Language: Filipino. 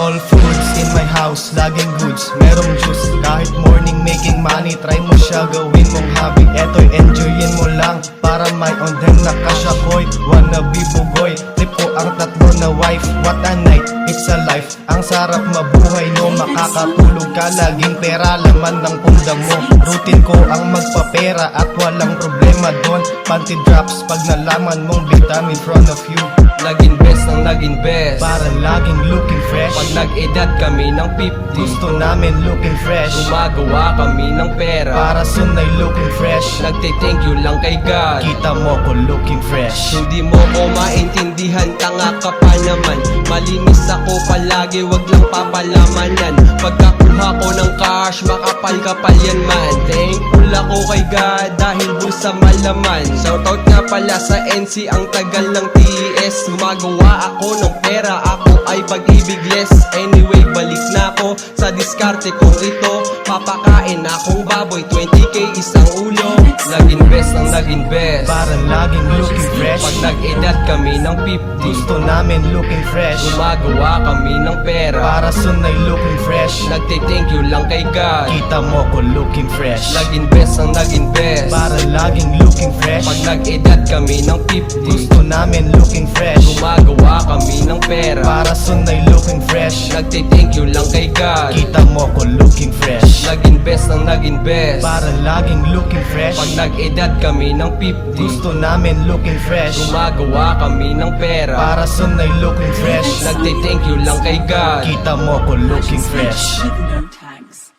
All foods in my house, laging goods, merong juice. Kahit morning making money, try mo siya, gawin mong hobby. Eto'y enjoyin mo lang, para may on them na kasyakoy. Wanna be bugoy, trip ko ang tatlo na wife. What a night, it's a life. Ang sarap mabuhay no, makakatulog ka, laging pera, laman ng pundang mo. Routine ko ang magpapera at walang problema doon. Panty drops pag nalaman mong bita in front of you. Naging best ng naging best, Para laging looking fresh. pag nag-edad kami ng 50, Gusto namin looking fresh. gumagawa kami ng pera. Para soon ay looking fresh. Nagte-thank you lang kay God. Kita mo ko looking fresh. Hindi mo ko maintindihan, tanga ka pa naman. Malinis ako palagi, wag lang papalamanan. Pagkakuha ko ng cash, makapal-kapal yan man. Thankful ako kay God dahil bulsa malaman. Shoutout nga pala sa NC, ang tagal ng TES. Gumagawa ako ng pera, ako ay pag-ibigless. Anyway, balik na ako sa diskarte kong ito. Papakain akong baboy, 20k isang ulo. Naging best ang naging best, Para laging looking fresh. pag nag-edad kami ng 50, Gusto namin looking fresh. gumagawa kami ng pera. Para soon ay looking fresh. Nagte-thank you lang kay God. Kita mo ko looking fresh. Naging best ang naging best, Para laging looking fresh. pag nag-edad kami ng 50, Gusto namin looking fresh. gumagawa kami ng pera. Para soon ay looking fresh. Nagte-thank you lang kay God. Kita mo ko looking fresh. Naging best ang naging best, Para laging looking fresh. pag nag-edad kami ng 50, Gusto namin looking fresh. gumagawa kami ng pera. Para soon ay looking fresh. Nagte-thank you lang kay God. Kita mo ko looking fresh. With no tags.